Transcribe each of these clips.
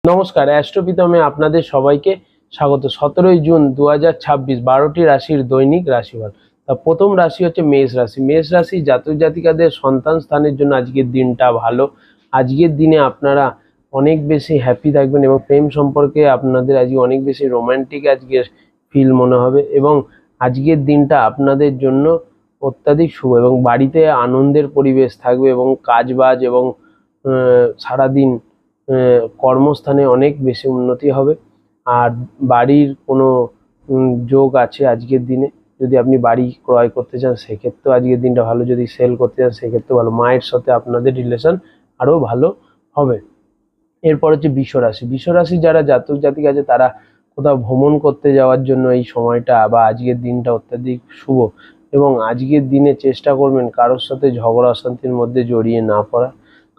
নমস্কার, অ্যাস্ট্রোপিতমে আপনাদের সবাইকে স্বাগত। 17ই জুন 2026 12টি রাশির দৈনিক রাশিফল। তা প্রথম রাশি হচ্ছে মেষ রাশি। মেষ রাশি জাতক জাতিকাদের সন্তান স্থানের জন্য আজকের দিনটা ভালো। আজকের দিনে আপনারা অনেক বেশি হ্যাপি থাকবেন এবং প্রেম সম্পর্কে আপনাদের আজকে অনেক বেশি রোমান্টিক আজকের ফিল মনে হবে এবং আজকের দিনটা আপনাদের জন্য অত্যাধিক শুভ এবং বাড়িতে আনন্দের পরিবেশ থাকবে এবং কাজবাজ এবং সারাদিন কর্মস্থানে অনেক বেশি উন্নতি হবে। আর বাড়ির কোনো যোগ আছে আজকের দিনে। যদি আপনি বাড়ি ক্রয় করতে চান সেক্ষেত্রেও আজকের দিনটা ভালো, যদি সেল করতে চান সেক্ষেত্রেও ভালো। মায়ের সাথে আপনাদের রিলেশন আরও ভালো হবে। এরপর হচ্ছে বৃষরাশি। বৃষরাশি যারা জাতক জাতিক আছে তারা কোথাও ভ্রমণ করতে যাওয়ার জন্য এই সময়টা বা আজকের দিনটা অত্যাধিক শুভ এবং আজকের দিনে চেষ্টা করবেন কারোর সাথে ঝগড়া অশান্তির মধ্যে জড়িয়ে না পড়া,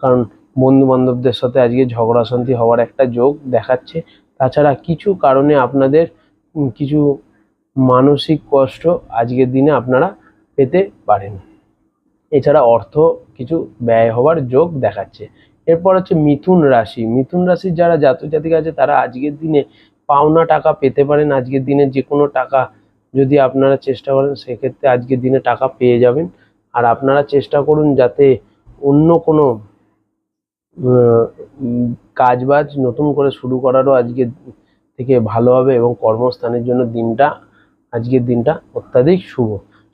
কারণ বন্ধু বান্ধবদের সাথে আজকে ঝগড়া অশান্তি হওয়ার একটা যোগ দেখাচ্ছে। তাছাড়া কিছু কারণে আপনাদের কিছু মানসিক কষ্ট আজকের দিনে আপনারা পেতে পারেন। এছাড়া অর্থ কিছু ব্যয় হওয়ার যোগ দেখাচ্ছে। এরপর হচ্ছে মিথুন রাশি। মিথুন রাশির যারা জাতক জাতিকা আছে তারা আজকের দিনে পাওনা টাকা পেতে পারেন। আজকের দিনে যে কোনো টাকা যদি আপনারা চেষ্টা করেন সেক্ষেত্রে আজকের দিনে টাকা পেয়ে যাবেন। আর আপনারা চেষ্টা করুন যাতে অন্য কোনো কাজবাজ নতুন করে শুরু করারও আজকের থেকে ভালো হবে এবং কর্মস্থানের জন্য আজকের দিনটা অত্যাধিক শুভ।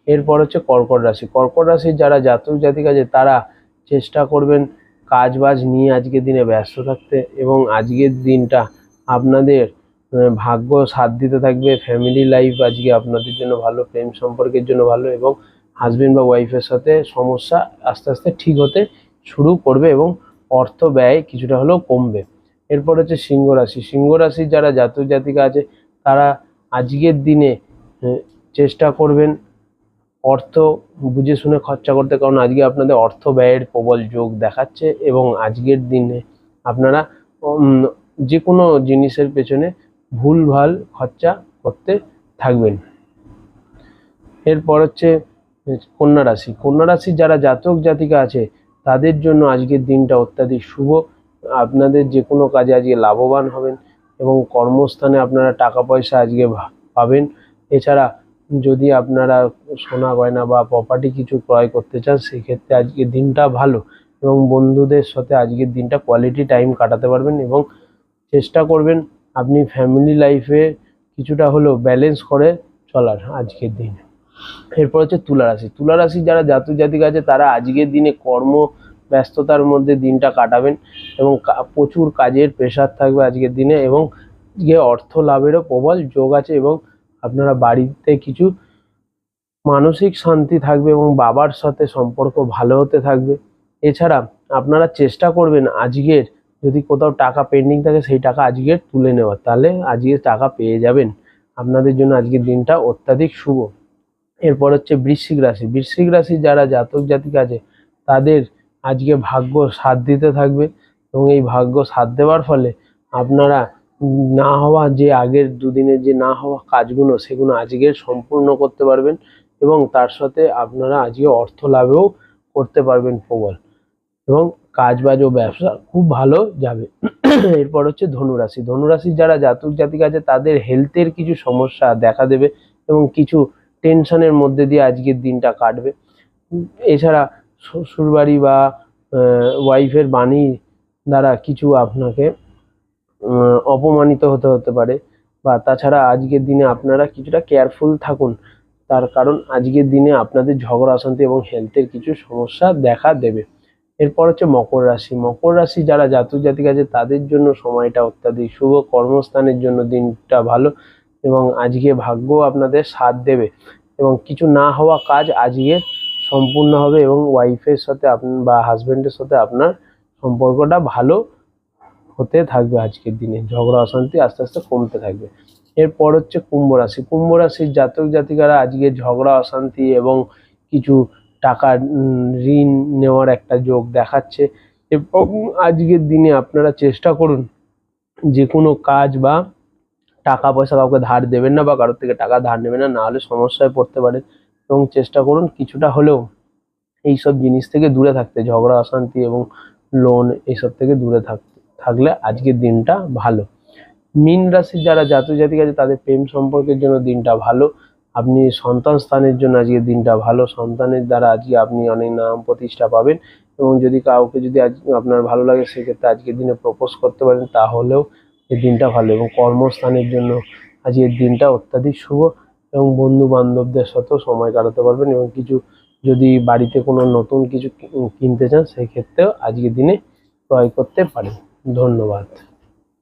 এরপর হচ্ছে কর্কট রাশি। কর্কট রাশির যারা জাতক জাতিকা আছে তারা চেষ্টা করবেন কাজবাজ নিয়ে আজকের দিনে ব্যস্ত থাকতে এবং আজকের দিনটা আপনাদের ভাগ্য সাথ দিতে থাকবে। ফ্যামিলি লাইফ আজকে আপনাদের জন্য ভালো, প্রেম সম্পর্কের জন্য ভালো এবং হাজবেন্ড বা ওয়াইফের সাথে সমস্যা আস্তে আস্তে ঠিক হতে শুরু করবে এবং অর্থ ব্যয় কিছুটা হলেও কমবে। এরপর হচ্ছে সিংহ রাশি। সিংহ রাশির যারা জাতক জাতিকা আছে তারা আজকের দিনে চেষ্টা করবেন অর্থ বুঝে শুনে খরচা করতে, কারণ আজকে আপনাদের অর্থ ব্যয়ের প্রবল যোগ দেখাচ্ছে এবং আজকের দিনে আপনারা যে কোনো জিনিসের পেছনে ভুলভাল খরচা করতে থাকবেন। এরপর হচ্ছে কন্যা রাশি। কন্যা রাশির যারা জাতক জাতিকা আছে তাদের জন্য আজকের দিনটা অত্যাধিক শুভ। আপনাদের যে কোনো কাজে আজকে লাভবান হবেন এবং কর্মস্থানে আপনারা টাকা পয়সা আজকে পাবেন। এছাড়া যদি আপনারা সোনা গয়না বা প্রপার্টি কিছু ক্রয় করতে চান সেক্ষেত্রে আজকের দিনটা ভালো এবং বন্ধুদের সাথে আজকের দিনটা কোয়ালিটি টাইম কাটাতে পারবেন এবং চেষ্টা করবেন আপনি ফ্যামিলি লাইফে কিছুটা হলেও ব্যালেন্স করে চলার আজকের দিনে। এরপর হচ্ছে তুলা রাশি। তুলা রাশি যারা জাতক জাতিকা আছে তারা আজকের দিনে কর্ম ব্যস্ততার মধ্যে দিনটা কাটাবেন এবং প্রচুর কাজের প্রেশার থাকবে আজকের দিনে এবং যে অর্থ লাভেরও প্রবল যোগ আছে এবং আপনারা বাড়িতে কিছু মানসিক শান্তি থাকবে এবং বাবার সাথে সম্পর্ক ভালো হতে থাকবে। এছাড়া আপনারা চেষ্টা করবেন আজকের যদি কোথাও টাকা পেন্ডিং থাকে সেই টাকা আজকের তুলে নেওয়ার, তাহলে আজকের টাকা পেয়ে যাবেন। আপনাদের জন্য আজকের দিনটা অত্যাধিক শুভ। এরপর হচ্ছে বৃশ্চিক রাশি। বৃশ্চিক রাশির যারা জাতক জাতিকা আছে তাদের আজকে ভাগ্য সাথ দিতে থাকবে এবং এই ভাগ্য সাথ দেওয়ার ফলে আপনারা না হওয়া যে আগের দুদিনের যে না হওয়া কাজগুলো সেগুলো আজকের সম্পূর্ণ করতে পারবেন এবং তার সাথে আপনারা আজকে অর্থ লাভেও করতে পারবেন প্রবল এবং কাজবাজ ও ব্যবসা খুব ভালো যাবে। এরপর হচ্ছে ধনুরাশি। ধনুরাশির যারা জাতক জাতিকা আছে তাদের হেলথের কিছু সমস্যা দেখা দেবে এবং কিছু টেনশনের মধ্যে দিয়ে আজকের দিনটা কাটবে। এছাড়া শ্বশুরবাড়ি বা ওয়াইফের বাণী দ্বারা কিছু আপনাকে অপমানিত হতে পারে বা তাছাড়া আজকের দিনে আপনারা কিছুটা কেয়ারফুল থাকুন, তার কারণ আজকের দিনে আপনাদের ঝগড়া অশান্তি এবং হেলথের কিছু সমস্যা দেখা দেবে। এরপর হচ্ছে মকর রাশি। মকর রাশি যারা জাতক জাতিকা আছে তাদের জন্য সময়টা অত্যাধিক শুভ। কর্মস্থানের জন্য দিনটা ভালো এবং আজকে ভাগ্য আপনাদের সাথ দেবে এবং কিছু না হওয়া কাজ আজকে সম্পূর্ণ হবে এবং ওয়াইফের সাথে বা হাজবেন্ডের সাথে আপনার সম্পর্কটা ভালো হতে থাকবে। আজকের দিনে ঝগড়া অশান্তি আস্তে আস্তে কমতে থাকবে। এরপর হচ্ছে কুম্ভ রাশি। কুম্ভ রাশির জাতক জাতিকারা আজকে ঝগড়া অশান্তি এবং কিছু টাকা ঋণ নেওয়ার একটা যোগ দেখাচ্ছে এবং আজকের দিনে আপনারা চেষ্টা করুন যে কোনো কাজ বা টাকা পয়সা কাউকে ধার দেবেন না বা কারোর থেকে টাকা ধার নেবেন না, নাহলে সমস্যায় পড়তে পারেন এবং চেষ্টা করুন কিছুটা হলেও এইসব জিনিস থেকে দূরে থাকতে, ঝগড়া অশান্তি এবং লোন এইসব থেকে দূরে থাকতে। থাকলে আজকের দিনটা ভালো। মীন রাশির যারা জাতক জাতিকা আছে তাদের প্রেম সম্পর্কের জন্য দিনটা ভালো। আপনি সন্তান স্থানের জন্য আজকের দিনটা ভালো, সন্তানের দ্বারা আজকে আপনি অনেক নাম প্রতিষ্ঠা পাবেন। এবং যদি কাউকে যদি আজ আপনার ভালো লাগে সেক্ষেত্রে আজকের দিনে প্রপোজ করতে পারেন, তাহলেও এই দিনটা ভালো। এবং কর্মস্থানের জন্য আজকের দিনটা অত্যাধিক শুভ, এবং বন্ধু বান্ধবদের সাথেও সময় কাটাতে পারবেন। এবং কিছু যদি বাড়িতে কোনো নতুন কিছু কিনতে চান সেক্ষেত্রেও আজকের দিনে ক্রয় করতে পারেন। ধন্যবাদ।